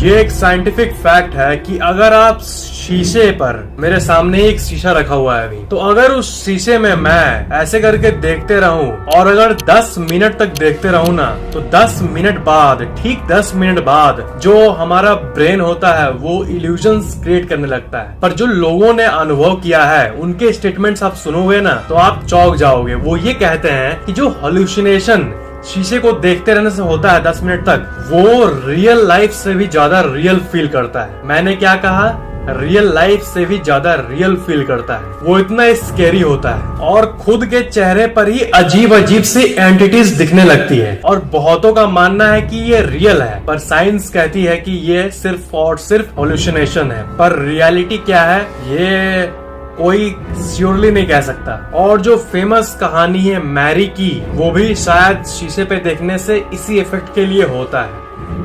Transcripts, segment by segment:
ये एक scientific fact है कि अगर आप शीशे पर, मेरे सामने एक शीशा रखा हुआ है अभी, तो अगर उस शीशे में मैं ऐसे करके देखते रहूं और अगर 10 मिनट तक देखते रहूं ना, तो 10 मिनट बाद, ठीक 10 मिनट बाद जो हमारा ब्रेन होता है वो इल्यूजन्स क्रिएट करने लगता है। पर जो लोगों ने अनुभव किया है उनके स्टेटमेंट्स आप सुनोगे ना तो आप चौंक जाओगे। वो ये कहते हैं कि जो हॉल्यूसिनेशन शीशे को देखते रहने से होता है 10 मिनट तक, वो रियल लाइफ से भी ज्यादा रियल फील करता है। मैंने क्या कहा? रियल लाइफ से भी ज्यादा रियल फील करता है। वो इतना स्केरी होता है और खुद के चेहरे पर ही अजीब अजीब सी एंटिटीज दिखने लगती है। और बहुतों का मानना है कि ये रियल है, पर साइंस कहती है कि ये सिर्फ और सिर्फ हॉल्यूसिनेशन है। पर रियलिटी क्या है ये कोई श्योरली नहीं कह सकता। और जो फेमस कहानी है मैरी की, वो भी शायद शीशे पे देखने से इसी इफेक्ट के लिए होता है,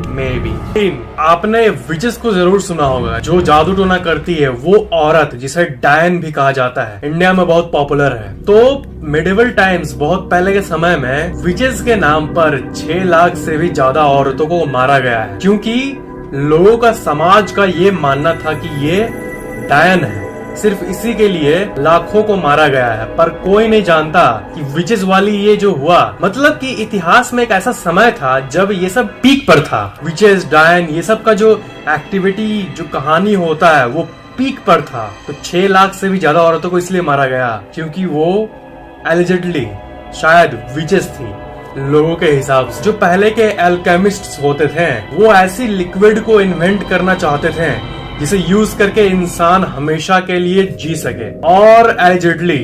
मे बी। आपने विचेस को जरूर सुना होगा, जो जादू टोना करती है। वो औरत जिसे डायन भी कहा जाता है, इंडिया में बहुत पॉपुलर है। तो मिडिवल टाइम्स, बहुत पहले के समय में, विचेस के नाम पर 6 लाख से भी ज्यादा औरतों को मारा गया है, क्योंकि लोगों का, समाज का ये मानना था कि ये डायन है। सिर्फ इसी के लिए लाखों को मारा गया है। पर कोई नहीं जानता कि विचेस वाली ये जो हुआ, मतलब कि इतिहास में एक ऐसा समय था जब ये सब पीक पर था। विचेस, डायन, ये सब का जो एक्टिविटी, जो कहानी होता है वो पीक पर था। तो 6 लाख से भी ज्यादा औरतों को इसलिए मारा गया क्योंकि वो एलिजिडली शायद विचेस थी लोगों के हिसाब से। जो पहले के एल्केमिस्ट्स होते थे वो ऐसी लिक्विड को इन्वेंट करना चाहते थे जिसे यूज करके इंसान हमेशा के लिए जी सके। और एलिजिडली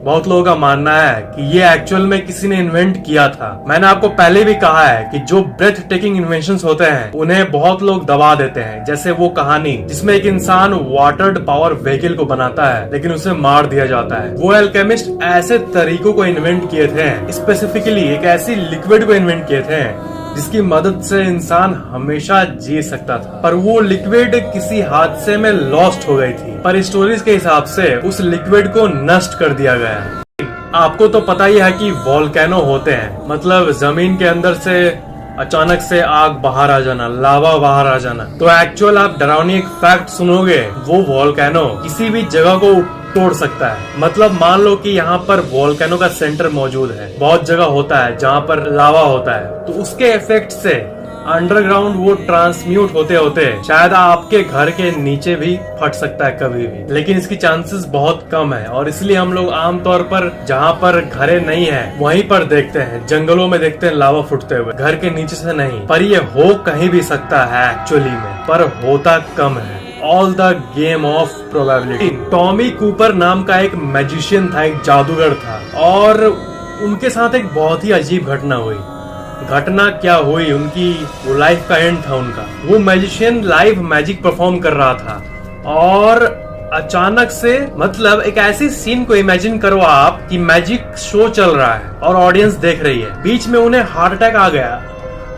बहुत लोगों का मानना है कि ये एक्चुअल में किसी ने इन्वेंट किया था। मैंने आपको पहले भी कहा है कि जो ब्रेथ टेकिंग इन्वेंशंस होते हैं उन्हें बहुत लोग दबा देते हैं। जैसे वो कहानी जिसमें एक इंसान वाटर्ड पावर व्हीकल को बनाता है लेकिन उसे मार दिया जाता है। वो एल्केमिस्ट ऐसे तरीकों को इन्वेंट किए थे, स्पेसिफिकली एक ऐसी लिक्विड को इन्वेंट किए थे जिसकी मदद से इंसान हमेशा जी सकता था। पर वो लिक्विड किसी हादसे में लॉस्ट हो गई थी। पर स्टोरीज के हिसाब से उस लिक्विड को नष्ट कर दिया गया। आपको तो पता ही है कि वोल्केनो होते हैं, मतलब जमीन के अंदर से अचानक से आग बाहर आ जाना, लावा बाहर आ जाना। तो एक्चुअल आप डरावनी एक फैक्ट सुनोगे, वो वोल्केनो किसी भी जगह को तोड़ सकता है। मतलब मान लो कि यहाँ पर वोल्केनो का सेंटर मौजूद है, बहुत जगह होता है जहाँ पर लावा होता है, तो उसके इफेक्ट से अंडरग्राउंड वो ट्रांसम्यूट होते होते शायद आपके घर के नीचे भी फट सकता है कभी भी। लेकिन इसकी चांसेस बहुत कम है और इसलिए हम लोग आमतौर पर जहाँ पर घरे नहीं है वहीं पर देखते हैं, जंगलों में देखते हैं लावा फुटते हुए, घर के नीचे से नहीं। पर ये हो कहीं भी सकता है एक्चुअली में, पर होता कम है। All the game of probability. Tommy Cooper नाम का एक मैजिशियन था, एक जादूगर था, और उनके साथ एक बहुत ही अजीब घटना हुई। घटना क्या हुई, उनकी वो लाइफ का एंड था उनका। वो मैजिशियन लाइव मैजिक परफॉर्म कर रहा था और अचानक से, मतलब एक ऐसी सीन को इमेजिन करो आप कि मैजिक शो चल रहा है और ऑडियंस देख रही है, बीच में उन्हें हार्ट अटैक आ गया।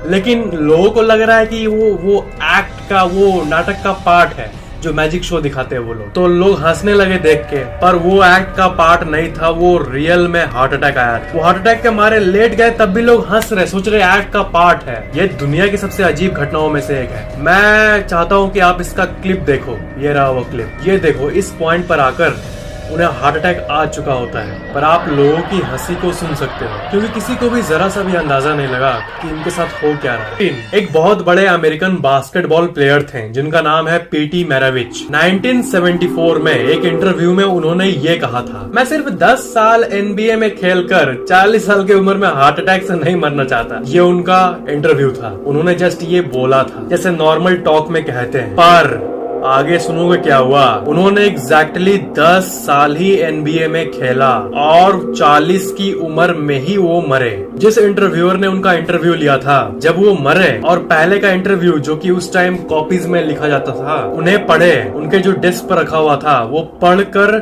लेकिन लोगों को लग रहा है कि वो एक्ट का, वो नाटक का पार्ट है जो मैजिक शो दिखाते हैं वो लोग। तो लोग हंसने लगे देख के, पर वो एक्ट का पार्ट नहीं था, वो रियल में हार्ट अटैक आया था। वो हार्ट अटैक के मारे लेट गए, तब भी लोग हंस रहे, सोच रहे एक्ट का पार्ट है। ये दुनिया की सबसे अजीब घटनाओं में से एक है। मैं चाहता हूँ कि आप इसका क्लिप देखो, ये रहा वो क्लिप। ये देखो, इस पॉइंट पर आकर उन्हें हार्ट अटैक आ चुका होता है, पर आप लोगों की हंसी को सुन सकते हो क्योंकि किसी को भी जरा सा भी अंदाजा नहीं लगा कि इनके साथ हो क्या रहा है। एक बहुत बड़े अमेरिकन बास्केटबॉल प्लेयर थे जिनका नाम है पीटी मैराविच। 1974 में एक इंटरव्यू में उन्होंने ये कहा था, मैं सिर्फ 10 साल NBA में खेलकर 40 साल की उम्र में हार्ट अटैक से नहीं मरना चाहता। ये उनका इंटरव्यू था, उन्होंने जस्ट ये बोला था, जैसे नॉर्मल टॉक में कहते हैं। पर आगे सुनोगे क्या हुआ। उन्होंने एग्जैक्टली 10 साल ही NBA में खेला और 40 की उम्र में ही वो मरे। जिस इंटरव्यूअर ने उनका इंटरव्यू लिया था, जब वो मरे और पहले का इंटरव्यू जो कि उस टाइम कॉपीज में लिखा जाता था, उन्हें पढ़े, उनके जो डेस्क पर रखा हुआ था, वो पढ़कर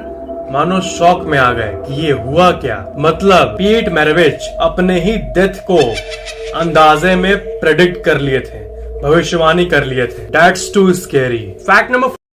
मानो शॉक में आ गए कि ये हुआ क्या। मतलब पीट मैराविच अपने ही डेथ को अंदाजे में प्रेडिक्ट कर लिए थे, भविष्यवाणी कर लिए थे। That's too scary. Fact number